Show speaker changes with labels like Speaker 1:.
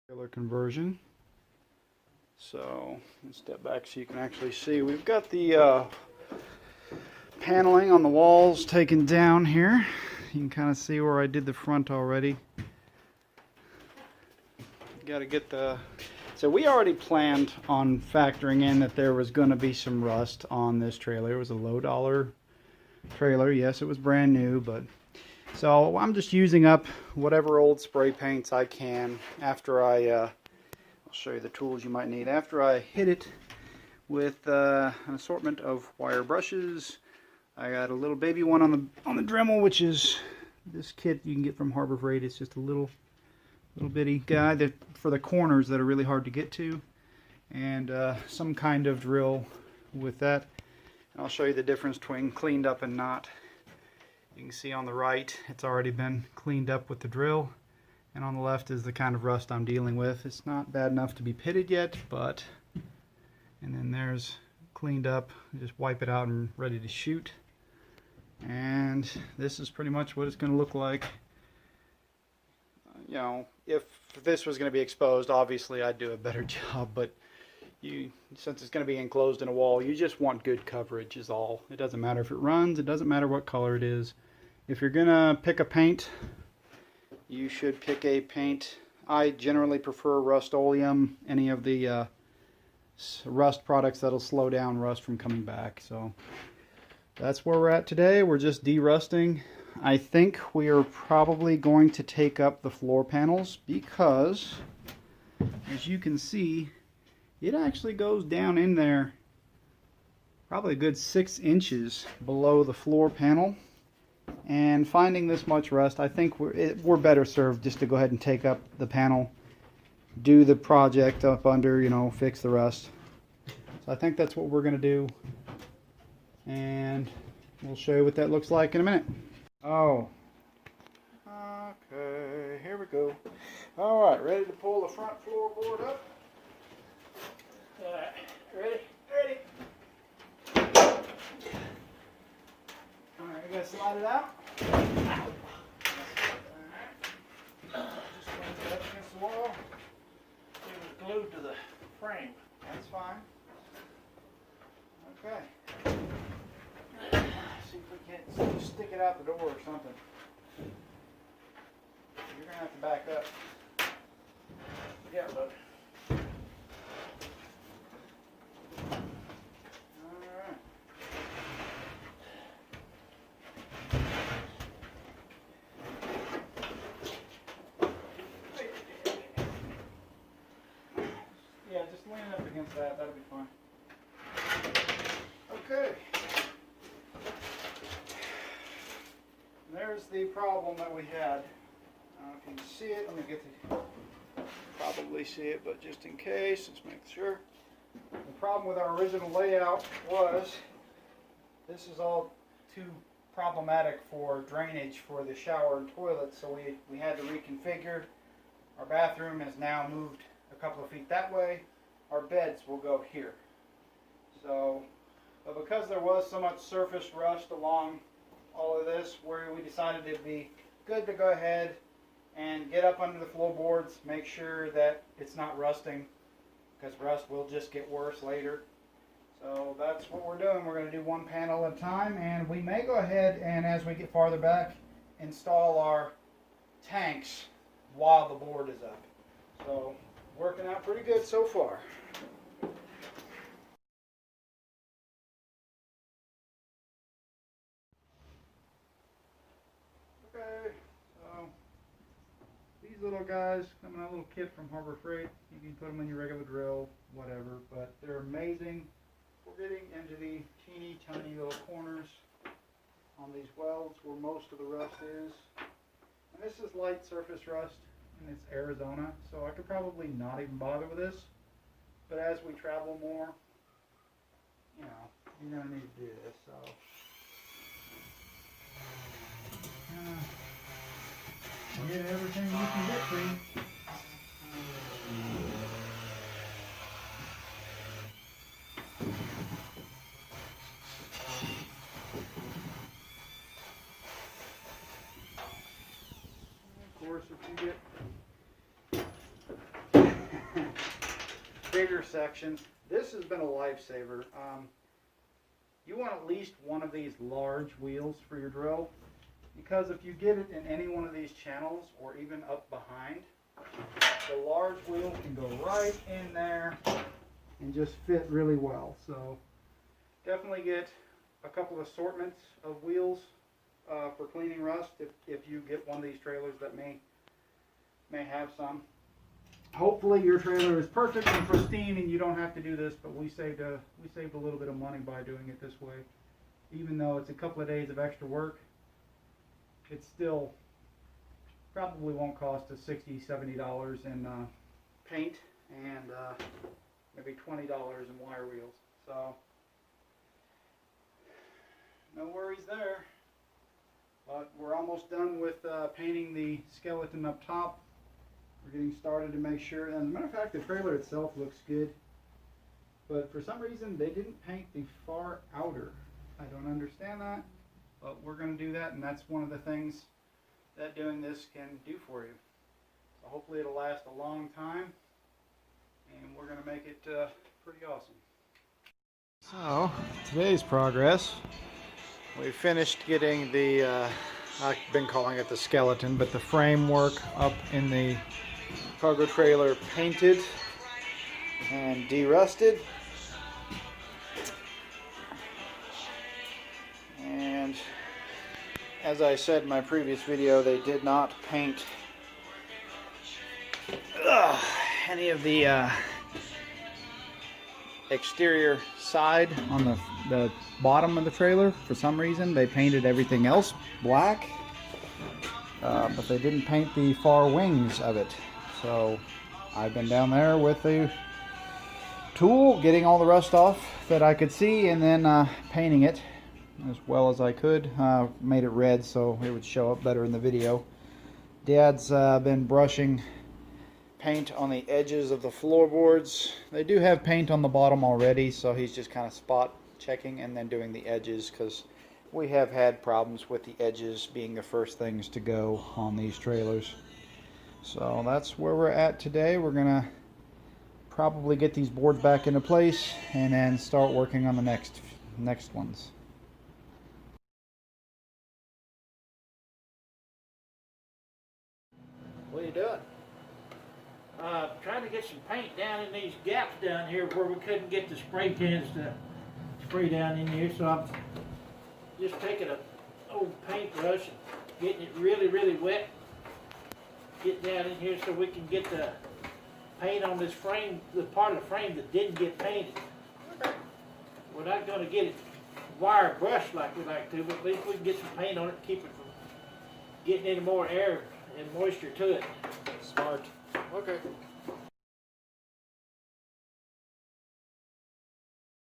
Speaker 1: Trailer conversion. So let's step back so you can actually see. We've got the paneling on the walls taken down here. You can kind of see where I did the front already. Got to get the... So we already planned on factoring in that there was going to be some rust on this trailer. It was a low dollar trailer. Yes, it was brand new, but... So I'm just using up whatever old spray paints I can after I'll show you the tools you might need. After I hit it with an assortment of wire brushes. I got a little baby one on the Dremel, which is this kit you can get from Harbor Freight. It's just a little bitty guy that for the corners that are really hard to get to, and some kind of drill with that. And I'll show you the difference between cleaned up and not. You can see on the right it's already been cleaned up with the drill, and on the left is the kind of rust I'm dealing with. It's not bad enough to be pitted yet, but... And then there's cleaned up. Just wipe it out and ready to shoot. And this is pretty much what it's going to look like. You know, if this was going to be exposed, obviously I'd do a better job, but since it's going to be enclosed in a wall, you just want good coverage is all. It doesn't matter if it runs, it doesn't matter what color it is. If you're going to pick a paint, you should pick a paint. I generally prefer Rust-Oleum, any of the rust products that'll slow down rust from coming back. So that's where we're at today. We're just de-rusting. I think we are probably going to take up the floor panels because, as you can see, it actually goes down in there probably a good 6 inches below the floor panel. And finding this much rust, I think we're better served just to go ahead and take up the panel, do the project up under, you know, fix the rust. So I think that's what we're going to do, and we'll show you what that looks like in a minute. Oh, okay, here we go. All right, ready to pull the front floorboard up? All right, ready? Ready. All right, we got to slide it out. All right. Just lean it up against the wall. It was glued to the frame. That's fine. Okay. See if we can't just stick it out the door or something. You're gonna have to back up. Yeah, bud. Alright. Yeah, just lean up against that, that'll be fine. Okay. There's the problem that we had. If you can see it, let me get the... Probably see it, but just in case, let's make sure. The problem with our original layout was this is all too problematic for drainage for the shower and toilet, so we had to reconfigure. Our bathroom is now moved a couple of feet that way. Our beds will go here. So, but because there was so much surface rust along all of this, we decided it'd be good to go ahead and get up under the floorboards, make sure that it's not rusting, because rust will just get worse later. So that's what we're doing. We're going to do one panel at a time, and we may go ahead and, as we get farther back, install our tanks while the board is up. So working out pretty good so far. Okay, so these little guys come in a little kit from Harbor Freight. You can put them in your regular drill, whatever, but they're amazing. We're getting into the teeny tiny little corners on these welds where most of the rust is. And this is light surface rust, and it's Arizona, so I could probably not even bother with this. But as we travel more, you know, you're going to need to do this. So get everything you can get to. Of course, if you get bigger sections, this has been a lifesaver. You want at least one of these large wheels for your drill, because if you get it in any one of these channels or even up behind, the large wheel can go right in there and just fit really well. So definitely get a couple assortments of wheels for cleaning rust if you get one of these trailers that may have some. Hopefully your trailer is perfect and pristine and you don't have to do this, but we saved a little bit of money by doing it this way. Even though it's a couple of days of extra work, it still probably won't cost us $60–70 in paint and maybe $20 in wire wheels. So no worries there. But we're almost done with painting the skeleton up top. We're getting started to make sure, and as a matter of fact, the trailer itself looks good. But for some reason, they didn't paint the far outer. I don't understand that, but we're going to do that, and that's one of the things that doing this can do for you. So hopefully it'll last a long time, and we're going to make it pretty awesome. So, today's progress. We finished getting the, I've been calling it the skeleton, but the framework up in the cargo trailer painted and de-rusted. And as I said in my previous video, they did not paint any of the exterior side on the bottom of the trailer. For some reason they painted everything else black, but they didn't paint the far wings of it. So I've been down there with the tool getting all the rust off that I could see, and then painting it as well as I could. Made it red so it would show up better in the video. Dad's been brushing paint on the edges of the floorboards. They do have paint on the bottom already, so he's just kind of spot checking and then doing the edges, because we have had problems with the edges being the first things to go on these trailers. So that's where we're at today. We're gonna probably get these boards back into place and then start working on the next ones.
Speaker 2: What are you doing? Trying to get some paint down in these gaps down here where we couldn't get the spray cans to spray down in here. So I'm just taking an old paintbrush and getting it really, really wet. Get down in here so we can get the paint on this frame, the part of the frame that didn't get painted. We're not going to get it wire brushed like we like to, but at least we can get some paint on it and keep it from getting any more air and moisture to it.
Speaker 1: Smart. Okay.